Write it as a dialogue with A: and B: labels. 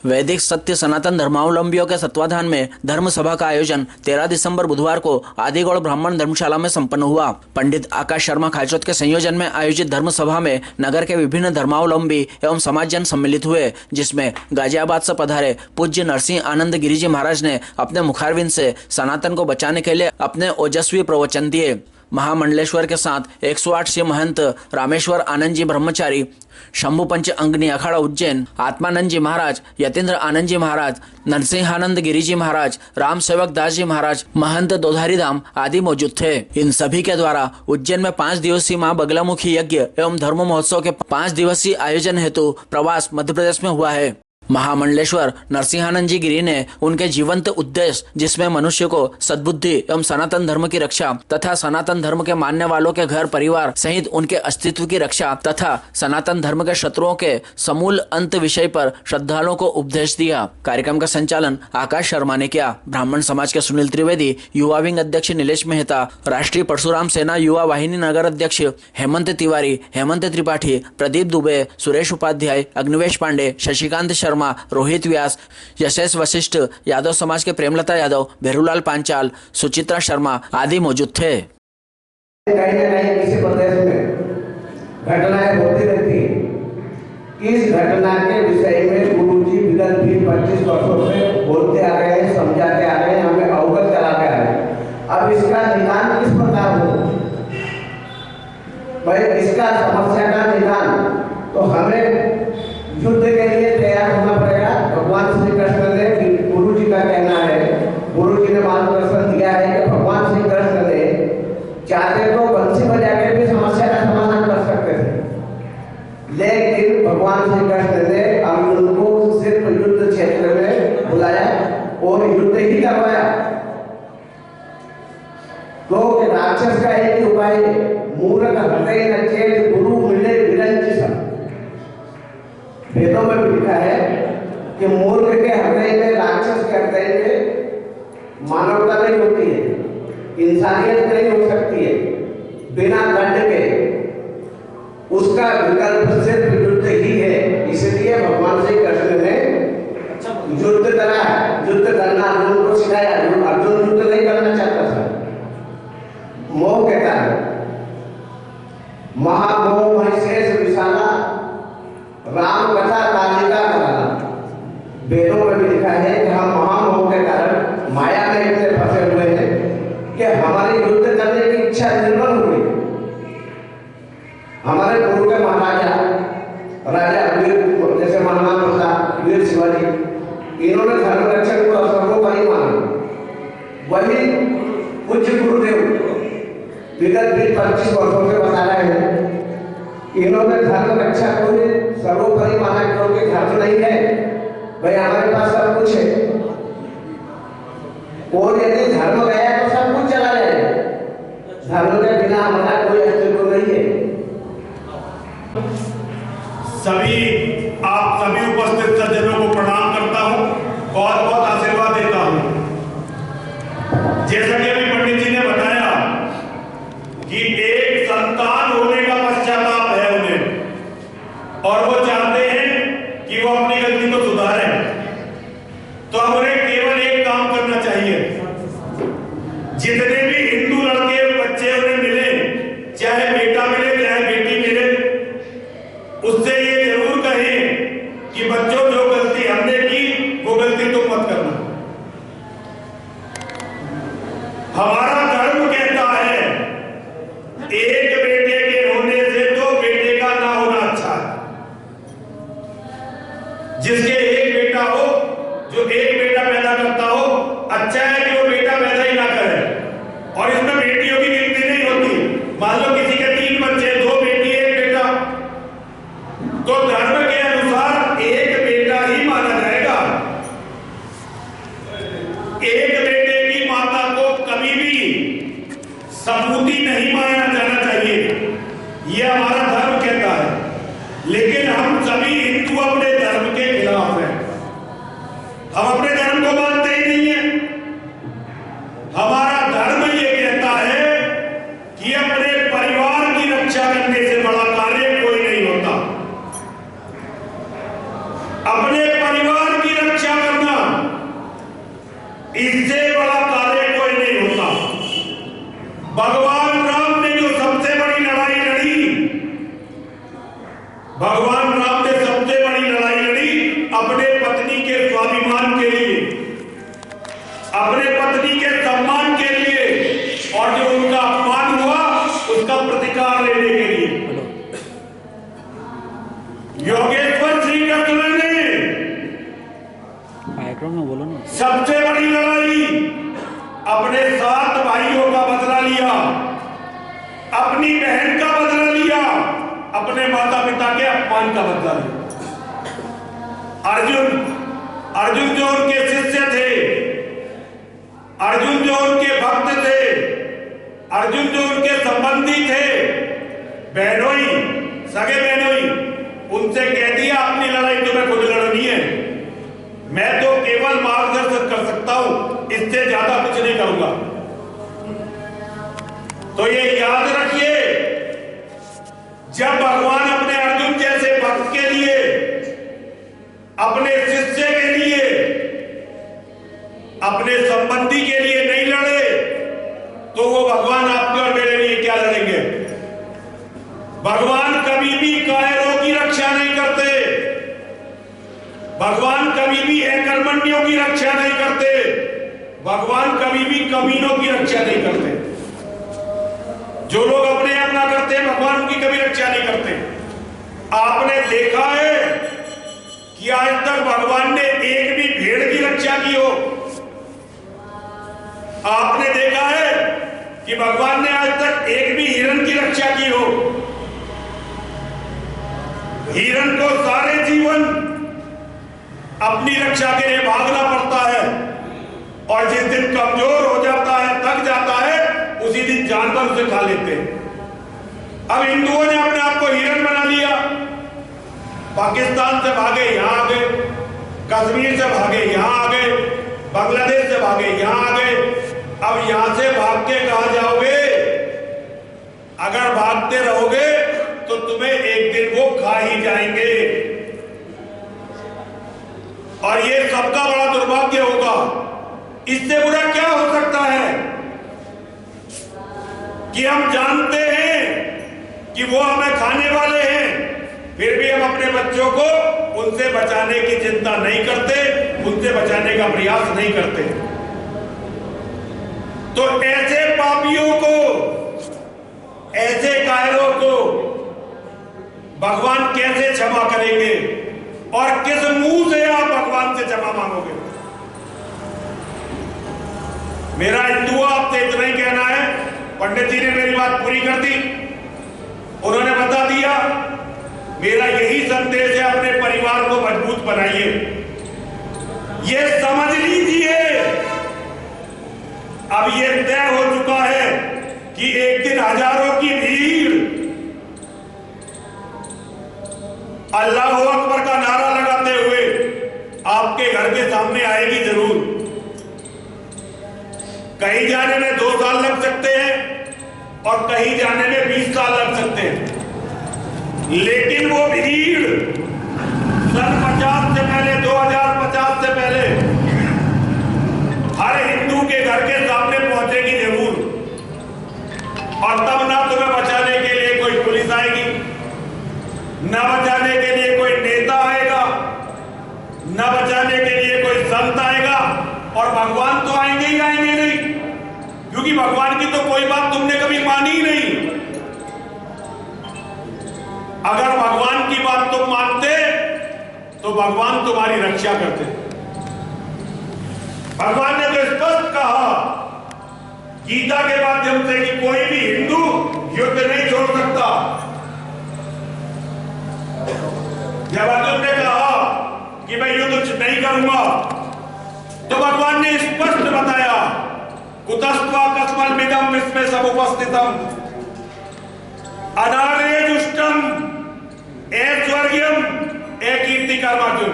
A: वैदिक सत्य सनातन धर्मावलंबियों के तत्वाधान में धर्म सभा का आयोजन 13 दिसंबर बुधवार को आदिगौड़ ब्राह्मण धर्मशाला में संपन्न हुआ। पंडित आकाश शर्मा खाचौत के संयोजन में आयोजित धर्म सभा में नगर के विभिन्न धर्मावलंबी एवं समाजजन सम्मिलित हुए, जिसमें गाजियाबाद से पधारे पूज्य नरसिंह आनंद गिरिजी महाराज ने अपने मुखारविंद से सनातन को बचाने के लिए अपने ओजस्वी प्रवचन दिए। महामंडलेश्वर के साथ 108 श्री महंत रामेश्वर आनंद जी ब्रह्मचारी, शंभु पंच अंगनी अखाड़ा उज्जैन, आत्मानंद जी महाराज, यतीन्द्र आनंद जी महाराज, नरसिंहानंद गिरिजी महाराज, राम सेवक दास जी महाराज, महंत दोधारी धाम आदि मौजूद थे। इन सभी के द्वारा उज्जैन में 5 दिवसीय मां बगलामुखी यज्ञ एवं धर्म महोत्सव के 5 दिवसीय आयोजन हेतु प्रवास मध्य प्रदेश में हुआ है। महामंडलेश्वर नरसिंहानंद जी गिरी ने उनके जीवंत उद्देश्य, जिसमें मनुष्य को सद्बुद्धि एवं सनातन धर्म की रक्षा तथा सनातन धर्म के मानने वालों के घर परिवार सहित उनके अस्तित्व की रक्षा तथा सनातन धर्म के शत्रुओं के समूल अंत विषय पर श्रद्धालुओं को उपदेश दिया। कार्यक्रम का संचालन आकाश शर्मा ने किया। ब्राह्मण समाज के सुनील त्रिवेदी, युवा विंग अध्यक्ष नीलेश मेहता, राष्ट्रीय परशुराम सेना युवा वाहिनी नगर अध्यक्ष हेमंत तिवारी, हेमंत त्रिपाठी, प्रदीप दुबे, सुरेश उपाध्याय, अग्निवेश पांडे, शशिकांत शर्मा, रोहित व्यास, यशेष वशिष्ठ, यादव समाज के प्रेमलता यादव, भेरूलाल पांचाल, सुचित्रा शर्मा आदि मौजूद थे।
B: कहीं न कहीं किसी प्रदेश में घटनाएं होती रहती हैं। इस घटना के विषय में गुरुजी विगत 20-25 वर्षों से बोलते आ रहे हैं, समझाते आ रहे हैं, हमें अवगत कराते आ रहे हैं। अब इसका निदान किस प्रकार हो, भाई इसका समस्या का निदान तो हमें युद्ध के लिए तैयार होना पड़ेगा। भगवान श्री कृष्ण ने, गुरु जी का कहना है, गुरु जी ने मार्गदर्शन दिया है कि भगवान श्री कृष्ण ने चाहते तो बंसी बजा के भी समस्या का समाधान कर सकते थे, लेकिन भगवान श्री कृष्ण ने अर्जुन को सिर्फ युद्ध क्षेत्र में बुलाया और युद्ध ही करवाया। तो राक्षस का एक ही उपाय है, मूर्ख हृदय न चेत गुरु मिले विरंच सब। वेदों में भी लिखा है कि मूर्ख के हृदय में, राक्षस के हृदय में मानवता नहीं होती है, इंसानियत नहीं हो सकती है। बिना दंड के उसका विकल्प सिर्फ युद्ध ही है। इसलिए भगवान श्री कृष्ण ने युद्ध करा, युद्ध करना अर्जुन को सिखाया। अर्जुन युद्ध नहीं करना चाहता था, मोह कहता है, महामोह महिषेष विशाला राम कथा कालिका कराना। वेदों में भी लिखा है कि हम महामोह के कारण माया में इतने फंसे हुए हैं कि हमारी युद्ध करने की इच्छा निर्बल हो गई। हमारे गुरु के महाराजा राजा वीर, जैसे महाराणा प्रताप, वीर शिवाजी, इन्होंने धर्म रक्षक को सर्वोपरि माना। वही पूज्य गुरुदेव विगत 20-25 वर्षों से बता रहे हैं, इन्होंने धर्म रक्षा को सर्वोपरि माना, क्योंकि धर्म नहीं है भाई हमारे पास सब कुछ है, और यदि धर्म गया तो सब कुछ चला जाएगा। धर्म के बिना हमारा कोई अस्तित्व नहीं है।
C: आप सभी उपस्थित सज्जनों को प्रणाम करता हूं, बहुत बहुत आशीर्वाद देता हूं। जैसा कि अभी पंडित जी ने बताया कि एक संतान होने का पश्चाताप है उन्हें, और वो चाहते हैं कि वो अपनी गलती को सुधारें। तो अब उन्हें केवल एक काम करना चाहिए, जितने भी हिंदू लड़के बच्चे उन्हें मिले, चाहे बेटा मिले चाहे बेटी मिले, उससे ये जरूर कहें कि बच्चों जो गलती हमने की वो गलती तुम मत करना। हमारा धर्म कहता है एक बेटे के होने से 2 बेटे का ना होना अच्छा है। जिसके एक बेटा हो, जो एक बेटा पैदा करता हो, अच्छा है कि वो बेटा पैदा ही ना करे। और इसमें बेटियों की गिनती नहीं होती। मान लो किसी के 3 बच्चे, 2 बेटी 1 बेटा, तो धर्म के अनुसार एक बेटा ही माना जाएगा। एक बेटे की माता को कभी भी सपूती नहीं माना जाना चाहिए, यह हमारा धर्म कहता है। लेकिन हम सभी हिंदू अपने धर्म के खिलाफ हैं। हम अपने धर्म को मानते ही नहीं है। हमारा धर्म ये कहता है कि अपने परिवार की रक्षा करने से बड़ा कार्य कोई नहीं होता। अपने परिवार की सम्मान के लिए, अपने पत्नी के सम्मान के लिए और जो उनका अपमान हुआ उसका प्रतिकार लेने के लिए योगेश्वर श्री कृष्ण ने
A: बोलो ना।
C: सबसे बड़ी लड़ाई अपने 7 भाइयों का बदला लिया, अपनी बहन का बदला लिया, अपने माता पिता के अपमान का बदला लिया। अर्जुन जो उनके शिष्य थे, अर्जुन जो उनके भक्त थे, अर्जुन जो उनके संबंधी थे, बहनोई, सगे बहनोई, उनसे कह दिया अपनी लड़ाई तुम्हें खुद लड़नी है, मैं तो केवल मार्गदर्शन कर सकता हूं, इससे ज्यादा कुछ नहीं करूंगा। तो ये याद रखिए, जब भगवान अपने अर्जुन जैसे भक्त के लिए, अपने शिष्य के लिए, अपने संबंधी के लिए नहीं लड़े तो वो भगवान आपके और मेरे लिए क्या लड़ेंगे? भगवान कभी भी कायरों की रक्षा नहीं करते, भगवान कभी भी अकर्मण्यों की रक्षा नहीं करते, भगवान कभी भी कमीनों की रक्षा नहीं करते। जो लोग अपने अपना करते हैं भगवान उनकी कभी रक्षा नहीं करते। आपने देखा है कि आज तक भगवान ने एक भी भेड़ की रक्षा की हो? आपने देखा है कि भगवान ने आज तक एक भी हिरण की रक्षा की हो? हिरण को सारे जीवन अपनी रक्षा के लिए भागना पड़ता है और जिस दिन कमजोर हो जाता है, थक जाता है, उसी दिन जानवर उसे खा लेते हैं। अब हिंदुओं ने अपने आप को हिरण बना लिया, पाकिस्तान से भागे यहां आ गए, कश्मीर से भागे यहां आ गए, बांग्लादेश से भागे यहां आ गए। अब यहां से भाग के कहां जाओगे? अगर भागते रहोगे तो तुम्हें एक दिन वो खा ही जाएंगे और ये सबका बड़ा दुर्भाग्य होगा। इससे बुरा क्या हो सकता है कि हम जानते हैं कि वो हमें खाने वाले हैं, फिर भी हम अपने बच्चों को उनसे बचाने की चिंता नहीं करते, उनसे बचाने का प्रयास नहीं करते। तो ऐसे पापियों को, ऐसे कायरों को भगवान कैसे क्षमा करेंगे और किस मुंह से आप भगवान से क्षमा मांगोगे? मेरा हिंदुओं आपसे इतना ही कहना है, पंडित जी ने मेरी बात पूरी कर दी, उन्होंने बता दिया। मेरा यही संदेश है, अपने परिवार को मजबूत बनाइए। ये समझ लीजिए, अब ये तय हो चुका है कि एक दिन हजारों की भीड़ अल्लाह अकबर का नारा लगाते हुए आपके घर के सामने आएगी जरूर। कहीं जाने में 2 साल लग सकते हैं और कहीं जाने में 20 साल लग सकते हैं, लेकिन वो भीड़ सन 50 से पहले, 2050 से पहले हर हिंदू के घर के सामने पहुंचेगी जरूर। और तब ना तुम्हें बचाने के लिए कोई पुलिस आएगी, न बचाने के लिए कोई नेता आएगा, न बचाने के लिए कोई संत आएगा, और भगवान तो आएंगे ही आएंगे नहीं, क्योंकि भगवान की तो कोई बात तुमने कभी मानी ही नहीं। अगर भगवान की बात तुम मानते तो भगवान तुम्हारी रक्षा करते। भगवान ने तो स्पष्ट कहा गीता के माध्यम से कि कोई भी हिंदू युद्ध नहीं छोड़ सकता। जब अर्जुन ने कहा कि मैं युद्ध नहीं करूंगा, तो भगवान ने स्पष्ट बताया, कुतस्त्वा कस्मल मिदम विस्मय समुपस्थितम अनार्य दुष्टम ऐश्वर्यम ए कीर्ति कर्मार्जुन।